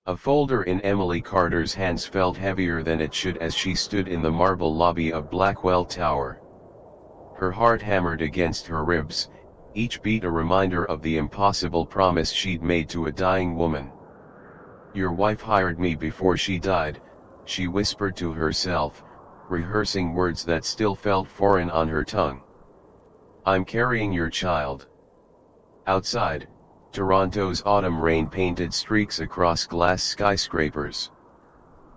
A folder in Emily Carter's hands felt heavier than it should as she stood in the marble lobby of Blackwell Tower. Her heart hammered against her ribs, each beat a reminder of the impossible promise she'd made to a dying woman. "Your wife hired me before she died," she whispered to herself, rehearsing words that still felt foreign on her tongue. "I'm carrying your child." Outside, Toronto's autumn rain painted streaks across glass skyscrapers.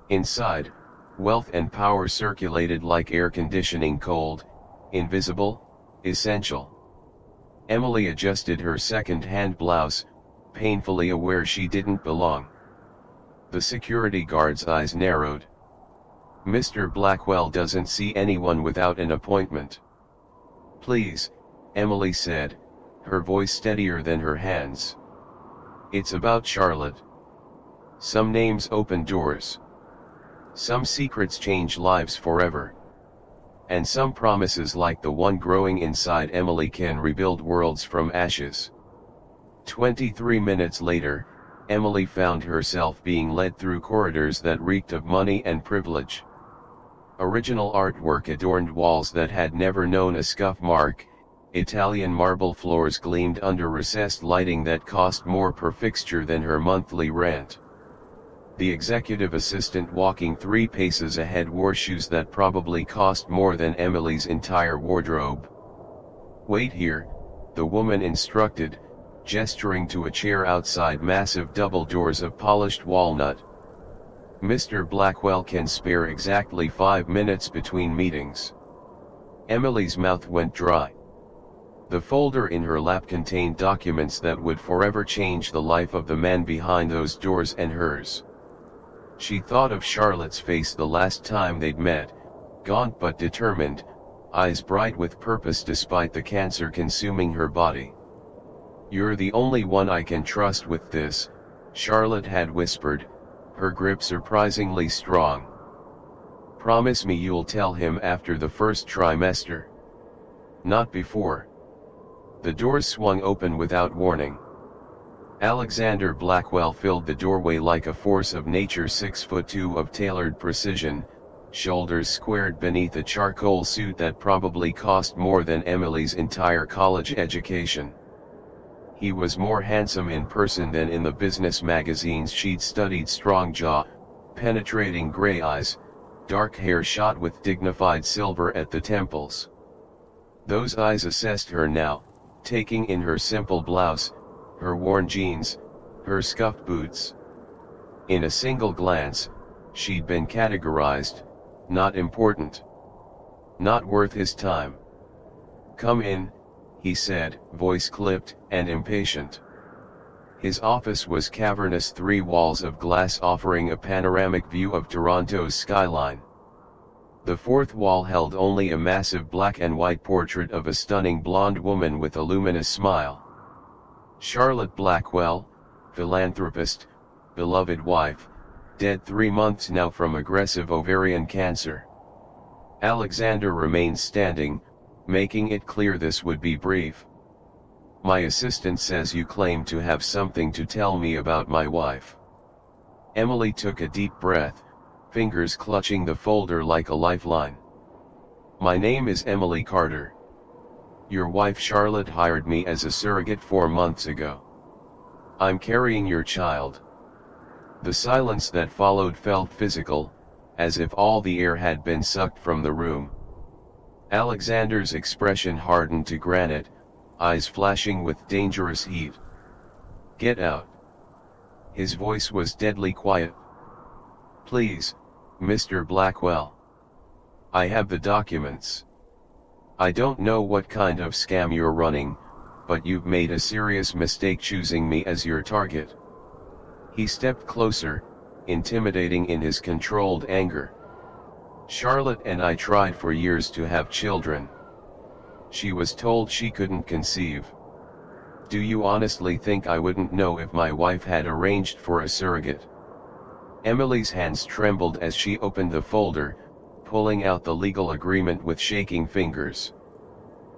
Inside, wealth and power circulated like air conditioning, cold, invisible, essential. Emily adjusted her second-hand blouse, painfully aware she didn't belong. The security guard's eyes narrowed. "Mr. Blackwell doesn't see anyone without an appointment." "Please," Emily said, her voice steadier than her hands. "It's about Charlotte. Some names open doors. Some secrets change lives forever. And some promises like the one growing inside Emily can rebuild worlds from ashes." 23 minutes later, Emily found herself being led through corridors that reeked of money and privilege. Original artwork adorned walls that had never known a scuff mark. Italian marble floors gleamed under recessed lighting that cost more per fixture than her monthly rent. The executive assistant walking 3 paces ahead wore shoes that probably cost more than Emily's entire wardrobe. "Wait here," the woman instructed, gesturing to a chair outside massive double doors of polished walnut. "Mr. Blackwell can spare exactly 5 minutes between meetings." Emily's mouth went dry. The folder in her lap contained documents that would forever change the life of the man behind those doors and hers. She thought of Charlotte's face the last time they'd met, gaunt but determined, eyes bright with purpose despite the cancer consuming her body. "You're the only one I can trust with this," Charlotte had whispered, her grip surprisingly strong. "Promise me you'll tell him after the first trimester." "Not before." The doors swung open without warning. Alexander Blackwell filled the doorway like a force of nature, 6'2" of tailored precision, shoulders squared beneath a charcoal suit that probably cost more than Emily's entire college education. He was more handsome in person than in the business magazines she'd studied. Strong jaw, penetrating gray eyes, dark hair shot with dignified silver at the temples. Those eyes assessed her now, taking in her simple blouse, her worn jeans, her scuffed boots. In a single glance, she'd been categorized, not important. Not worth his time. "Come in," he said, voice clipped and impatient. His office was cavernous, 3 walls of glass offering a panoramic view of Toronto's skyline. The 4th wall held only a massive black and white portrait of a stunning blonde woman with a luminous smile. Charlotte Blackwell, philanthropist, beloved wife, dead 3 months now from aggressive ovarian cancer. Alexander remained standing, making it clear this would be brief. "My assistant says you claim to have something to tell me about my wife." Emily took a deep breath, fingers clutching the folder like a lifeline. "My name is Emily Carter. Your wife Charlotte hired me as a surrogate 4 months ago. I'm carrying your child." The silence that followed felt physical, as if all the air had been sucked from the room. Alexander's expression hardened to granite, eyes flashing with dangerous heat. "Get out." His voice was deadly quiet. "Please, Mr. Blackwell. I have the documents. I don't know what kind of scam you're running, but you've made a serious mistake choosing me as your target." He stepped closer, intimidating in his controlled anger. "Charlotte and I tried for years to have children. She was told she couldn't conceive. Do you honestly think I wouldn't know if my wife had arranged for a surrogate?" Emily's hands trembled as she opened the folder, pulling out the legal agreement with shaking fingers.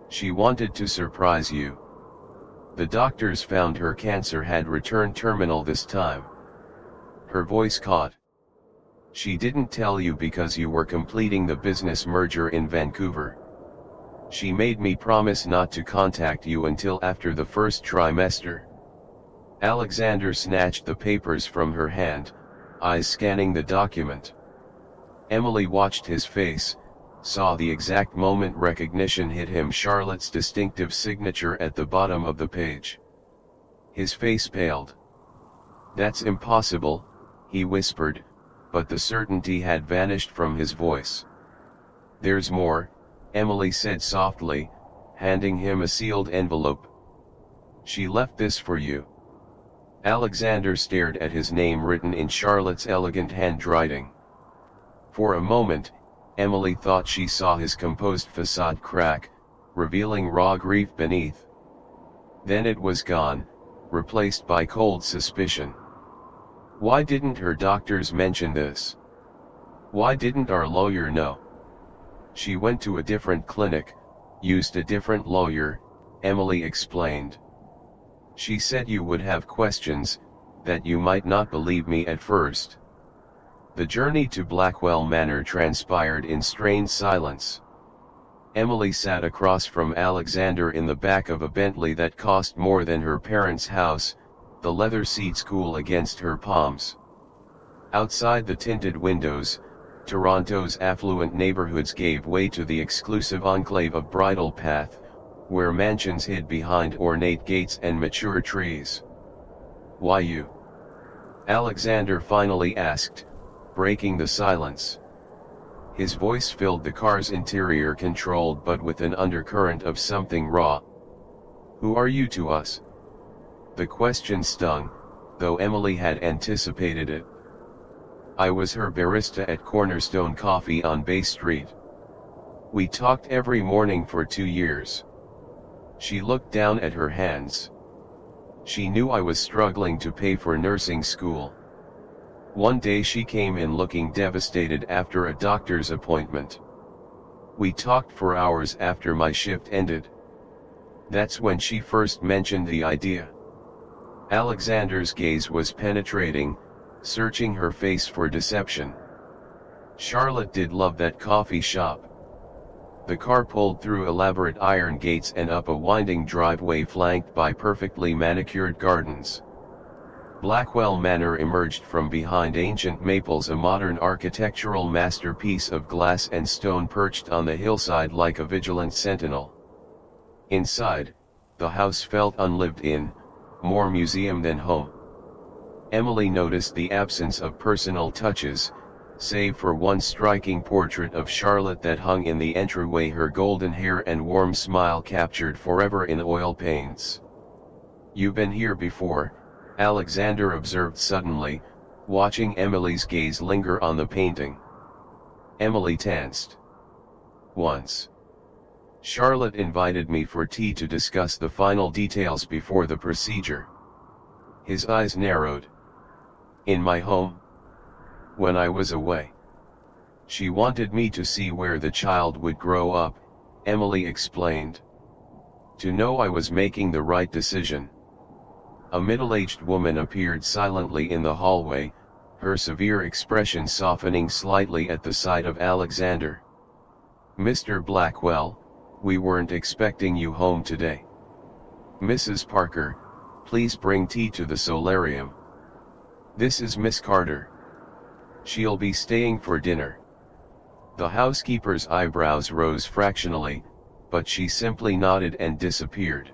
"She wanted to surprise you. The doctors found her cancer had returned terminal this time. Her voice caught. She didn't tell you because you were completing the business merger in Vancouver. She made me promise not to contact you until after the first trimester. Alexander snatched the papers from her hand, eyes scanning the document. Emily watched his face, saw the exact moment recognition hit him, Charlotte's distinctive signature at the bottom of the page. His face paled. "That's impossible," he whispered, but the certainty had vanished from his voice. "There's more," Emily said softly, handing him a sealed envelope. "She left this for you." Alexander stared at his name written in Charlotte's elegant handwriting. For a moment, Emily thought she saw his composed facade crack, revealing raw grief beneath. Then it was gone, replaced by cold suspicion. Why didn't her doctors mention this? Why didn't our lawyer know? She went to a different clinic, used a different lawyer, Emily explained. She said you would have questions, that you might not believe me at first. The journey to Blackwell Manor transpired in strained silence. Emily sat across from Alexander in the back of a Bentley that cost more than her parents' house, the leather seats cool against her palms. Outside the tinted windows, Toronto's affluent neighborhoods gave way to the exclusive enclave of Bridle Path, where mansions hid behind ornate gates and mature trees. "Why you?" Alexander finally asked, breaking the silence. His voice filled the car's interior, controlled but with an undercurrent of something raw. "Who are you to us?" The question stung, though Emily had anticipated it. "I was her barista at Cornerstone Coffee on Bay Street. We talked every morning for 2 years. She looked down at her hands. She knew I was struggling to pay for nursing school. One day she came in looking devastated after a doctor's appointment. We talked for hours after my shift ended. That's when she first mentioned the idea." Alexander's gaze was penetrating, searching her face for deception. Charlotte did love that coffee shop. The car pulled through elaborate iron gates and up a winding driveway flanked by perfectly manicured gardens. Blackwell Manor emerged from behind ancient maples, a modern architectural masterpiece of glass and stone perched on the hillside like a vigilant sentinel. Inside, the house felt unlived in, more museum than home. Emily noticed the absence of personal touches, save for one striking portrait of Charlotte that hung in the entryway, her golden hair and warm smile captured forever in oil paints. "You've been here before," Alexander observed suddenly, watching Emily's gaze linger on the painting. Emily tensed. "Once. Charlotte invited me for tea to discuss the final details before the procedure." His eyes narrowed. "In my home? When I was away. She wanted me to see where the child would grow up," Emily explained. "To know I was making the right decision." A middle-aged woman appeared silently in the hallway, her severe expression softening slightly at the sight of Alexander. "Mr. Blackwell, we weren't expecting you home today. Mrs. Parker, please bring tea to the solarium. This is Miss Carter. She'll be staying for dinner." The housekeeper's eyebrows rose fractionally, but she simply nodded and disappeared.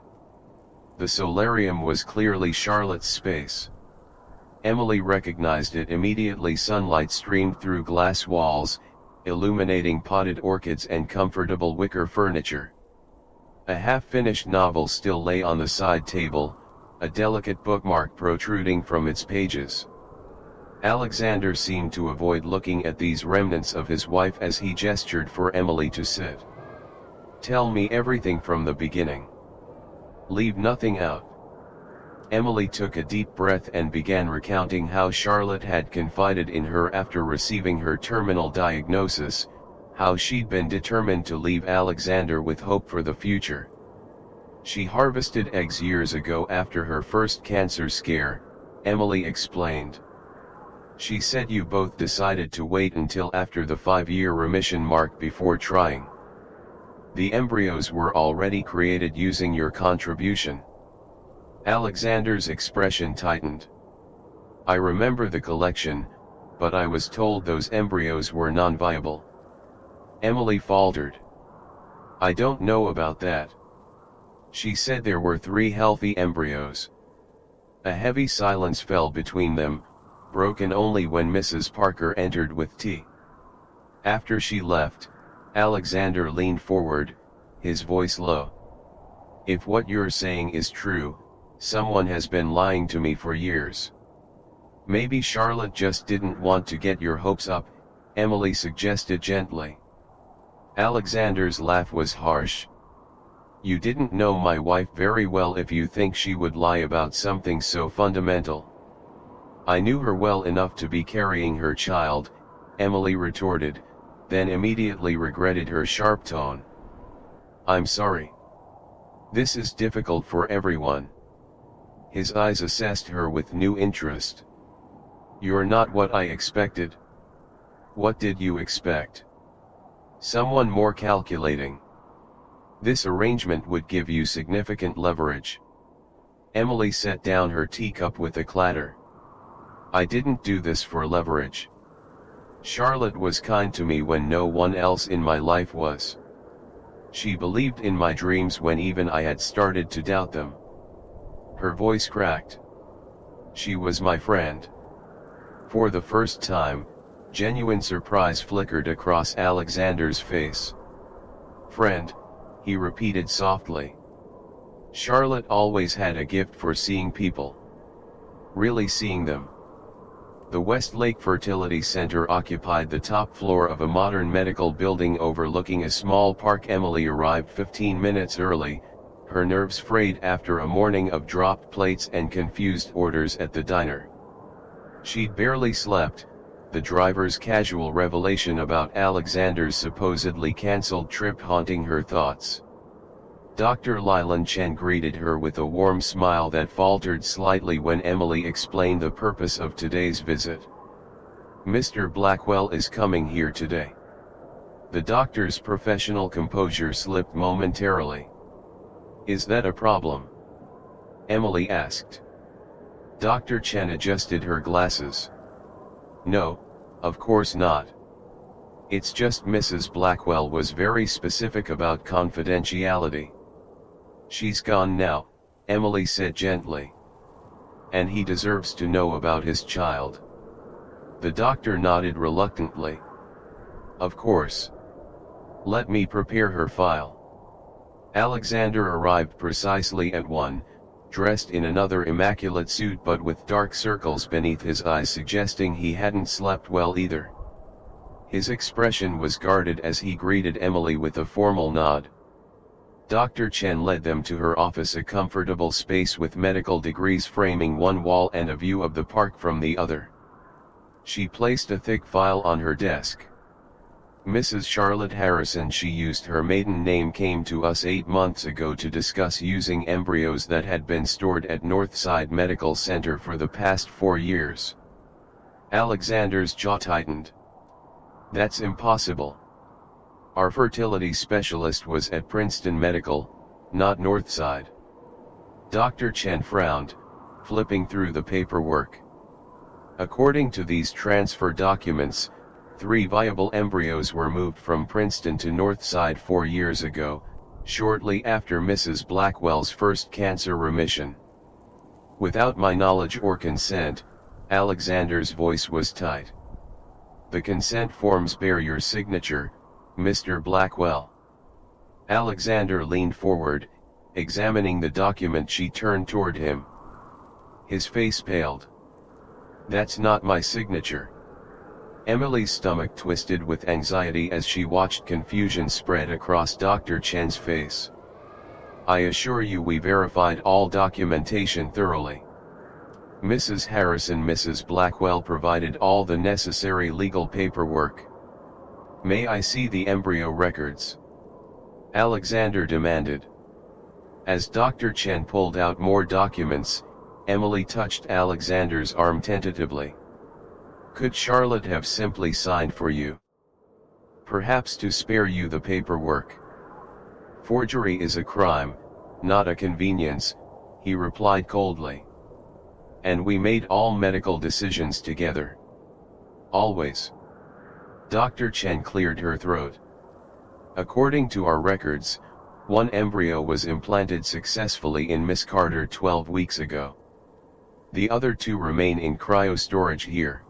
The solarium was clearly Charlotte's space. Emily recognized it immediately. Sunlight streamed through glass walls, illuminating potted orchids and comfortable wicker furniture. A half-finished novel still lay on the side table, a delicate bookmark protruding from its pages. Alexander seemed to avoid looking at these remnants of his wife as he gestured for Emily to sit. "Tell me everything from the beginning. Leave nothing out." Emily took a deep breath and began recounting how Charlotte had confided in her after receiving her terminal diagnosis, how she'd been determined to leave Alexander with hope for the future. "She harvested eggs years ago after her first cancer scare," Emily explained. She said you both decided to wait until after the 5-year remission mark before trying. The embryos were already created using your contribution. Alexander's expression tightened. I remember the collection, but I was told those embryos were non-viable. Emily faltered. I don't know about that. She said there were 3 healthy embryos. A heavy silence fell between them, broken only when Mrs. Parker entered with tea. After she left, Alexander leaned forward, his voice low. If what you're saying is true, someone has been lying to me for years. Maybe Charlotte just didn't want to get your hopes up, Emily suggested gently. Alexander's laugh was harsh. You didn't know my wife very well if you think she would lie about something so fundamental. I knew her well enough to be carrying her child, Emily retorted, then immediately regretted her sharp tone. I'm sorry. This is difficult for everyone. His eyes assessed her with new interest. You're not what I expected. What did you expect? Someone more calculating. This arrangement would give you significant leverage. Emily set down her teacup with a clatter. I didn't do this for leverage. Charlotte was kind to me when no one else in my life was. She believed in my dreams when even I had started to doubt them. Her voice cracked. She was my friend. For the first time, genuine surprise flickered across Alexander's face. Friend, he repeated softly. Charlotte always had a gift for seeing people. Really seeing them. The Westlake Fertility Center occupied the top floor of a modern medical building overlooking a small park. Emily arrived 15 minutes early, her nerves frayed after a morning of dropped plates and confused orders at the diner. She'd barely slept, the driver's casual revelation about Alexander's supposedly cancelled trip haunting her thoughts. Dr. Leland Chen greeted her with a warm smile that faltered slightly when Emily explained the purpose of today's visit. Mr. Blackwell is coming here today. The doctor's professional composure slipped momentarily. Is that a problem? Emily asked. Dr. Chen adjusted her glasses. No, of course not. It's just Mrs. Blackwell was very specific about confidentiality. She's gone now, Emily said gently. And he deserves to know about his child. The doctor nodded reluctantly. Of course. Let me prepare her file. Alexander arrived precisely at 1, dressed in another immaculate suit but with dark circles beneath his eyes suggesting he hadn't slept well either. His expression was guarded as he greeted Emily with a formal nod. Dr. Chen led them to her office, a comfortable space with medical degrees framing one wall and a view of the park from the other. She placed a thick file on her desk. Mrs. Charlotte Harrison, she used her maiden name, came to us 8 months ago to discuss using embryos that had been stored at Northside Medical Center for the past 4 years. Alexander's jaw tightened. That's impossible. Our fertility specialist was at Princeton Medical, not Northside. Dr. Chen frowned, flipping through the paperwork. According to these transfer documents, 3 viable embryos were moved from Princeton to Northside 4 years ago, shortly after Mrs. Blackwell's first cancer remission. Without my knowledge or consent, Alexander's voice was tight. The consent forms bear your signature, Mr. Blackwell. Alexander leaned forward, examining the document. She turned toward him. His face paled. That's not my signature. Emily's stomach twisted with anxiety as she watched confusion spread across Dr. Chen's face. I assure you we verified all documentation thoroughly. Mrs. Harrison, Mrs. Blackwell provided all the necessary legal paperwork. May I see the embryo records? Alexander demanded. As Dr. Chen pulled out more documents, Emily touched Alexander's arm tentatively. Could Charlotte have simply signed for you? Perhaps to spare you the paperwork. Forgery is a crime, not a convenience, he replied coldly. And we made all medical decisions together. Always. Dr. Chen cleared her throat. According to our records, one embryo was implanted successfully in Miss Carter 12 weeks ago. The other two remain in cryo-storage here.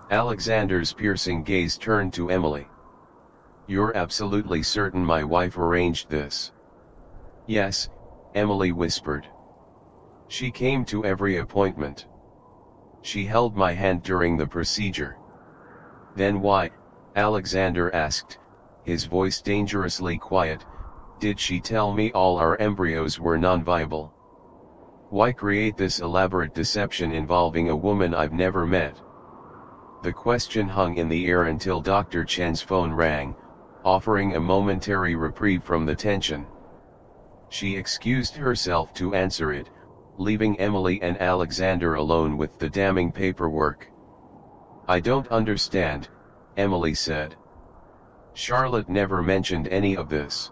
Alexander's piercing gaze turned to Emily. You're absolutely certain my wife arranged this? Yes, Emily whispered. She came to every appointment. She held my hand during the procedure. Then why, Alexander asked, his voice dangerously quiet, did she tell me all our embryos were non-viable? Why create this elaborate deception involving a woman I've never met? The question hung in the air until Dr. Chen's phone rang, offering a momentary reprieve from the tension. She excused herself to answer it, leaving Emily and Alexander alone with the damning paperwork. I don't understand, Emily said. Charlotte never mentioned any of this.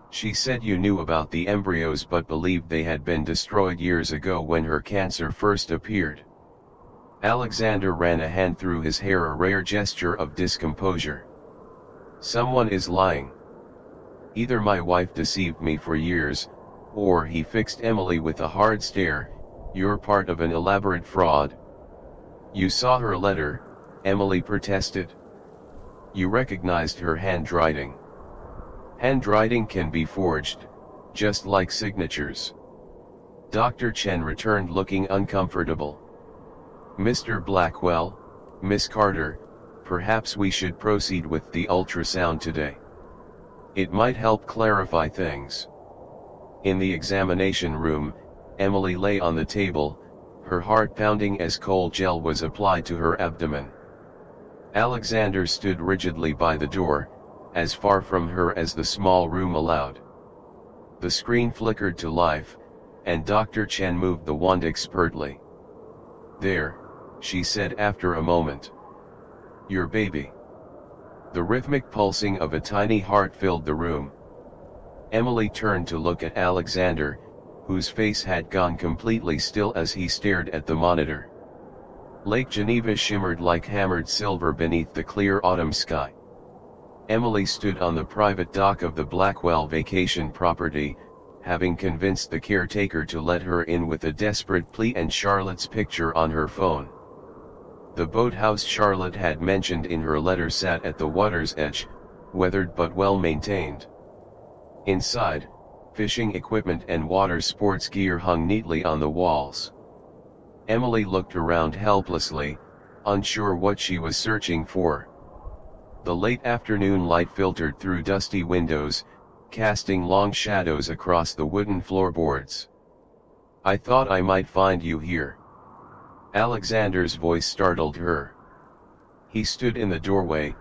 She said you knew about the embryos but believed they had been destroyed years ago when her cancer first appeared. Alexander ran a hand through his hair, a rare gesture of discomposure. Someone is lying. Either my wife deceived me for years, or he fixed Emily with a hard stare, you're part of an elaborate fraud. You saw her letter, Emily protested. You recognized her handwriting. Handwriting can be forged, just like signatures. Dr. Chen returned looking uncomfortable. Mr. Blackwell, Miss Carter, perhaps we should proceed with the ultrasound today. It might help clarify things. In the examination room, Emily lay on the table, her heart pounding as cold gel was applied to her abdomen. Alexander stood rigidly by the door, as far from her as the small room allowed. The screen flickered to life, and Dr. Chen moved the wand expertly. There, she said after a moment. Your baby. The rhythmic pulsing of a tiny heart filled the room. Emily turned to look at Alexander, whose face had gone completely still as he stared at the monitor. Lake Geneva shimmered like hammered silver beneath the clear autumn sky. Emily stood on the private dock of the Blackwell vacation property, having convinced the caretaker to let her in with a desperate plea and Charlotte's picture on her phone. The boathouse Charlotte had mentioned in her letter sat at the water's edge, weathered but well maintained. Inside, fishing equipment and water sports gear hung neatly on the walls. Emily looked around helplessly, unsure what she was searching for. The late afternoon light filtered through dusty windows, casting long shadows across the wooden floorboards. I thought I might find you here. Alexander's voice startled her. He stood in the doorway,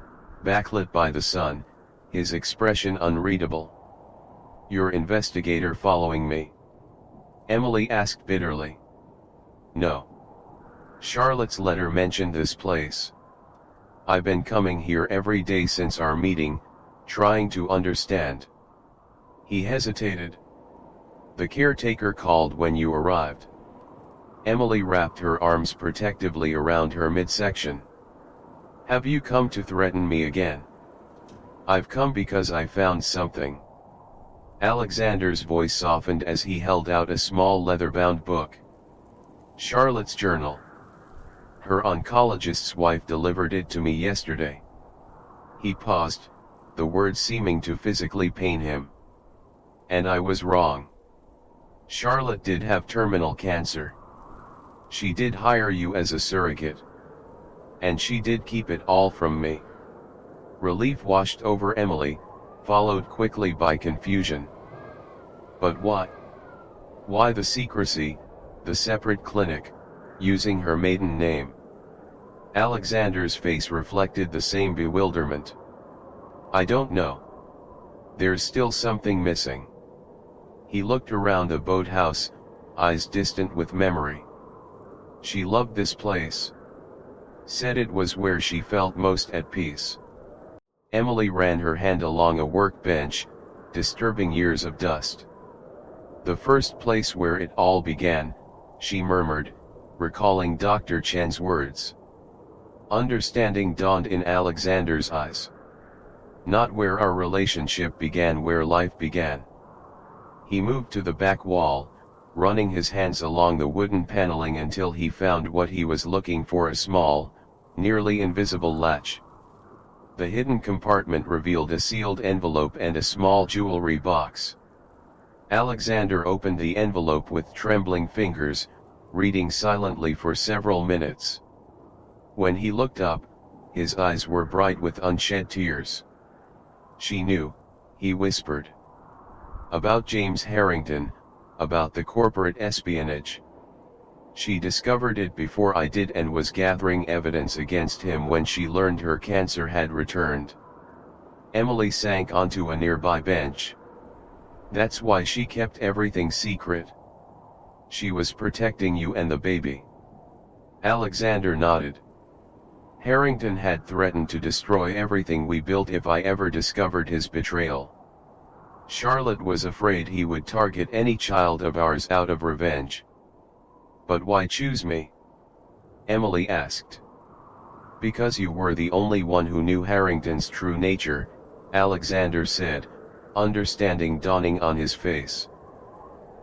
backlit by the sun, his expression unreadable. Your investigator following me? Emily asked bitterly. No. Charlotte's letter mentioned this place. I've been coming here every day since our meeting, trying to understand. He hesitated. The caretaker called when you arrived. Emily wrapped her arms protectively around her midsection. Have you come to threaten me again? I've come because I found something. Alexander's voice softened as he held out a small leather-bound book. Charlotte's journal. Her oncologist's wife delivered it to me yesterday. He paused, the words seeming to physically pain him. And I was wrong. Charlotte did have terminal cancer. She did hire you as a surrogate. And she did keep it all from me. Relief washed over Emily, followed quickly by confusion. But why? Why the secrecy, the separate clinic, using her maiden name? Alexander's face reflected the same bewilderment. I don't know. There's still something missing. He looked around the boathouse, eyes distant with memory. She loved this place. said it was where she felt most at peace. Emily ran her hand along a workbench, disturbing years of dust. "The first place where it all began," she murmured, recalling Dr. Chen's words. Understanding dawned in Alexander's eyes. "Not where our relationship began, where life began." He moved to the back wall, running his hands along the wooden paneling until he found what he was looking for, a small, nearly invisible latch. The hidden compartment revealed a sealed envelope and a small jewelry box. Alexander opened the envelope with trembling fingers, reading silently for several minutes. When he looked up, his eyes were bright with unshed tears. "She knew," he whispered. "About James Harrington, about the corporate espionage. She discovered it before I did and was gathering evidence against him when she learned her cancer had returned." Emily sank onto a nearby bench. "That's why she kept everything secret. She was protecting you and the baby." Alexander nodded. "Harrington had threatened to destroy everything we built if I ever discovered his betrayal. Charlotte was afraid he would target any child of ours out of revenge." "But why choose me?" Emily asked. "Because you were the only one who knew Harrington's true nature," Alexander said, understanding dawning on his face.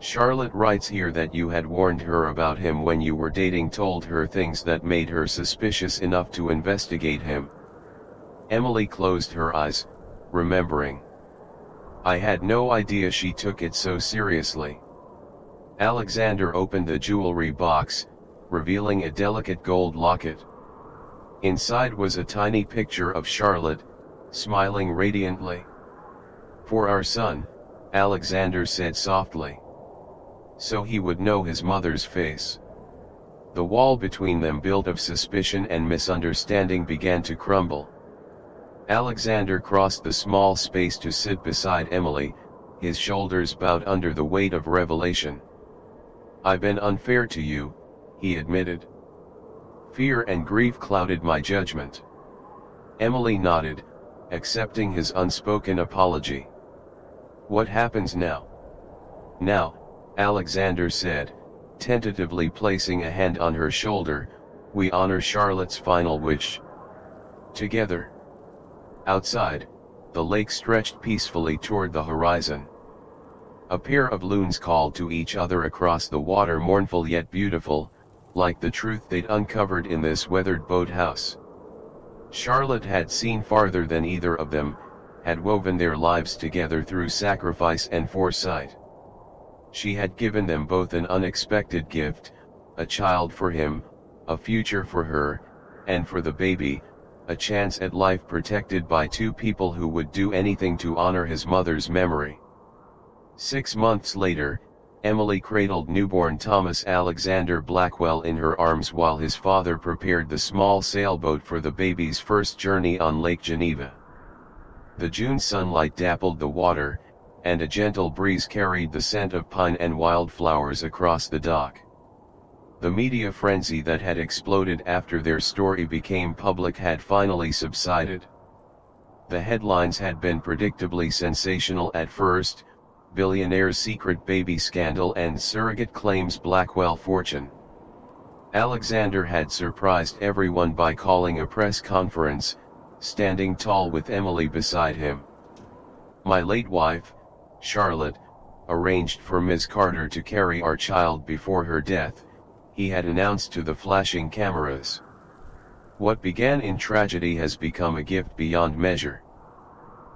"Charlotte writes here that you had warned her about him when you were dating, told her things that made her suspicious enough to investigate him." Emily closed her eyes, remembering. "I had no idea she took it so seriously." Alexander opened the jewelry box, revealing a delicate gold locket. Inside was a tiny picture of Charlotte, smiling radiantly. "For our son," Alexander said softly. So he would know his mother's face. The wall between them, built of suspicion and misunderstanding, began to crumble. Alexander crossed the small space to sit beside Emily, his shoulders bowed under the weight of revelation. "I've been unfair to you," he admitted. "Fear and grief clouded my judgment." Emily nodded, accepting his unspoken apology. "What happens now?" "Now," Alexander said, tentatively placing a hand on her shoulder, "we honor Charlotte's final wish. Together." Outside, the lake stretched peacefully toward the horizon. A pair of loons called to each other across the water, mournful yet beautiful, like the truth they'd uncovered in this weathered boathouse. Charlotte had seen farther than either of them, had woven their lives together through sacrifice and foresight. She had given them both an unexpected gift, a child for him, a future for her, and for the baby, a chance at life protected by two people who would do anything to honor his mother's memory. 6 months later, Emily cradled newborn Thomas Alexander Blackwell in her arms while his father prepared the small sailboat for the baby's first journey on Lake Geneva. The June sunlight dappled the water, and a gentle breeze carried the scent of pine and wildflowers across the dock. The media frenzy that had exploded after their story became public had finally subsided. The headlines had been predictably sensational at first: Billionaire's secret baby scandal and surrogate claims Blackwell fortune. Alexander had surprised everyone by calling a press conference, standing tall with Emily beside him. "My late wife, Charlotte, arranged for Ms. Carter to carry our child before her death," he had announced to the flashing cameras. "What began in tragedy has become a gift beyond measure."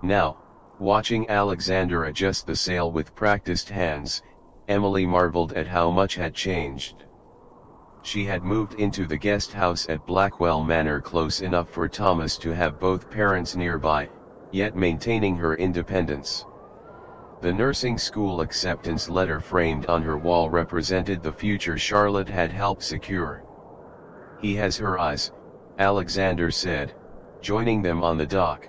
Now, watching Alexander adjust the sail with practiced hands, Emily marveled at how much had changed. She had moved into the guest house at Blackwell Manor close enough for Thomas to have both parents nearby, yet maintaining her independence. The nursing school acceptance letter framed on her wall represented the future Charlotte had helped secure. "He has her eyes," Alexander said, joining them on the dock.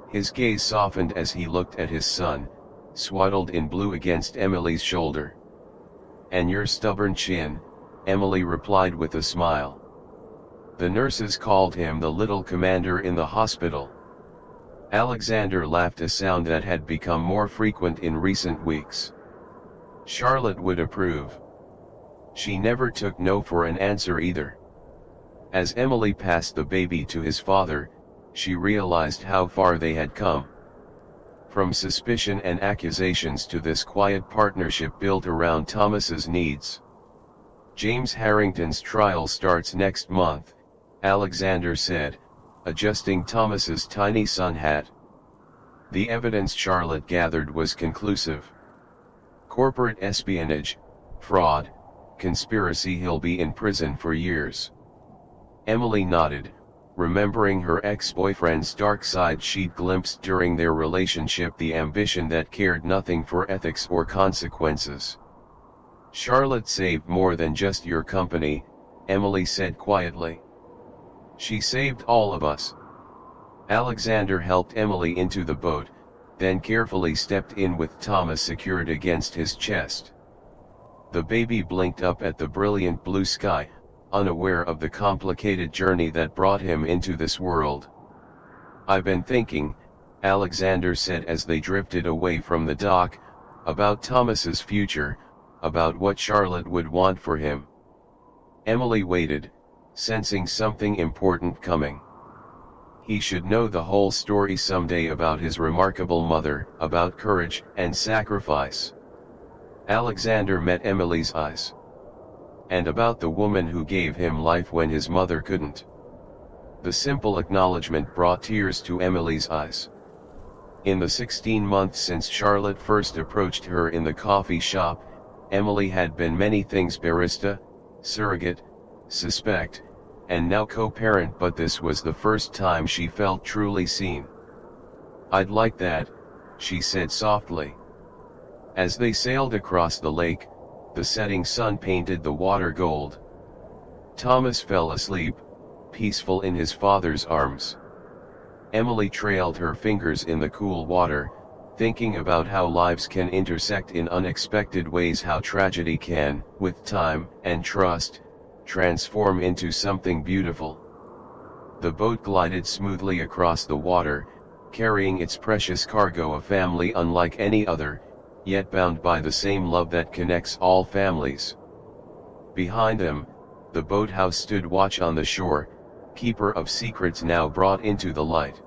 His gaze softened as he looked at his son, swaddled in blue against Emily's shoulder. "And your stubborn chin," Emily replied with a smile. The nurses called him the little commander in the hospital. Alexander laughed, a sound that had become more frequent in recent weeks. Charlotte would approve. She never took no for an answer either. As Emily passed the baby to his father, she realized how far they had come. From suspicion and accusations to this quiet partnership built around Thomas's needs. James Harrington's trial starts next month, Alexander said, adjusting Thomas's tiny sun hat. The evidence Charlotte gathered was conclusive. Corporate espionage, fraud, conspiracy. He'll be in prison for years. Emily nodded, remembering her ex-boyfriend's dark side she'd glimpsed during their relationship, the ambition that cared nothing for ethics or consequences. Charlotte saved more than just your company, Emily said quietly. She saved all of us. Alexander helped Emily into the boat, then carefully stepped in with Thomas secured against his chest. The baby blinked up at the brilliant blue sky, unaware of the complicated journey that brought him into this world. I've been thinking, Alexander said as they drifted away from the dock, about Thomas's future, about what Charlotte would want for him. Emily waited, sensing something important coming. He should know the whole story someday, about his remarkable mother, about courage and sacrifice. Alexander met Emily's eyes. And about the woman who gave him life when his mother couldn't. The simple acknowledgement brought tears to Emily's eyes. In the 16 months since Charlotte first approached her in the coffee shop, Emily had been many things: barista, surrogate, suspect, and now co-parent, but this was the first time she felt truly seen. I'd like that, she said softly. As they sailed across the lake, the setting sun painted the water gold. Thomas fell asleep, peaceful in his father's arms. Emily trailed her fingers in the cool water, thinking about how lives can intersect in unexpected ways, how tragedy can, with time and trust, transform into something beautiful. The boat glided smoothly across the water, carrying its precious cargo, a family unlike any other, yet bound by the same love that connects all families. Behind them, the boathouse stood watch on the shore, keeper of secrets now brought into the light.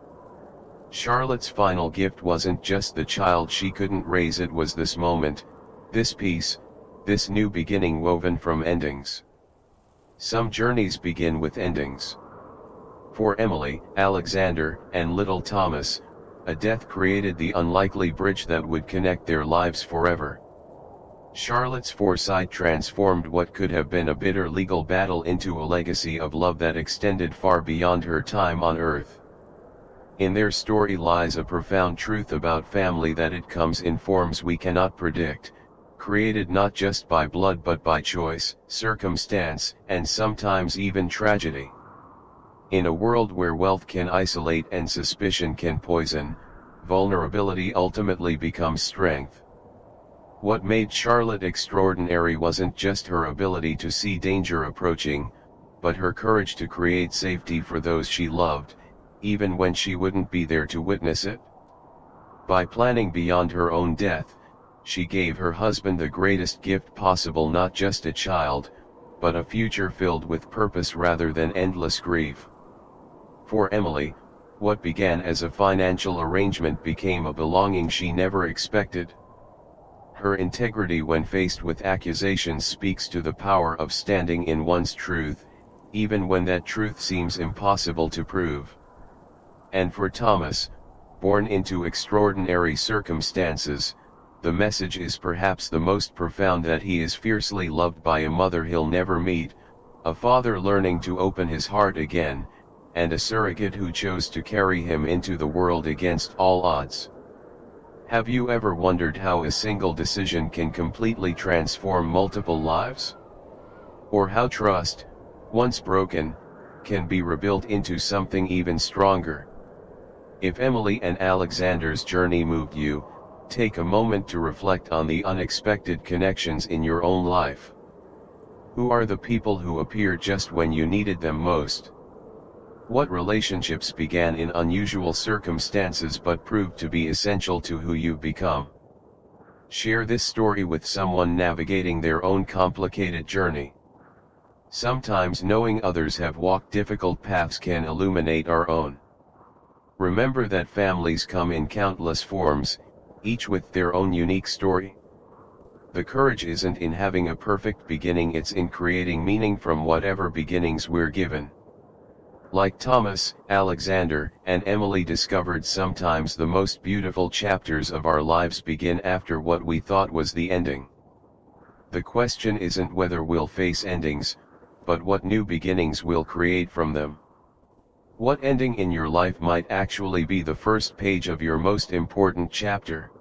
Charlotte's final gift wasn't just the child she couldn't raise, it was this moment, this peace, this new beginning woven from endings. Some journeys begin with endings. For Emily, Alexander, and little Thomas, a death created the unlikely bridge that would connect their lives forever. Charlotte's foresight transformed what could have been a bitter legal battle into a legacy of love that extended far beyond her time on earth. In their story lies a profound truth about family, that it comes in forms we cannot predict, created not just by blood but by choice, circumstance, and sometimes even tragedy. In a world where wealth can isolate and suspicion can poison, vulnerability ultimately becomes strength. What made Charlotte extraordinary wasn't just her ability to see danger approaching, but her courage to create safety for those she loved, even when she wouldn't be there to witness it. By planning beyond her own death, she gave her husband the greatest gift possible, not just a child, but a future filled with purpose rather than endless grief. For Emily, what began as a financial arrangement became a belonging she never expected. Her integrity when faced with accusations speaks to the power of standing in one's truth, even when that truth seems impossible to prove. And for Thomas, born into extraordinary circumstances, the message is perhaps the most profound, that he is fiercely loved by a mother he'll never meet, a father learning to open his heart again, and a surrogate who chose to carry him into the world against all odds. Have you ever wondered how a single decision can completely transform multiple lives? Or how trust, once broken, can be rebuilt into something even stronger? If Emily and Alexander's journey moved you, take a moment to reflect on the unexpected connections in your own life. Who are the people who appear just when you needed them most? What relationships began in unusual circumstances but proved to be essential to who you've become? Share this story with someone navigating their own complicated journey. Sometimes knowing others have walked difficult paths can illuminate our own. Remember that families come in countless forms, each with their own unique story. The courage isn't in having a perfect beginning, it's in creating meaning from whatever beginnings we're given. Like Thomas, Alexander, and Emily discovered, sometimes the most beautiful chapters of our lives begin after what we thought was the ending. The question isn't whether we'll face endings, but what new beginnings we'll create from them. What ending in your life might actually be the first page of your most important chapter?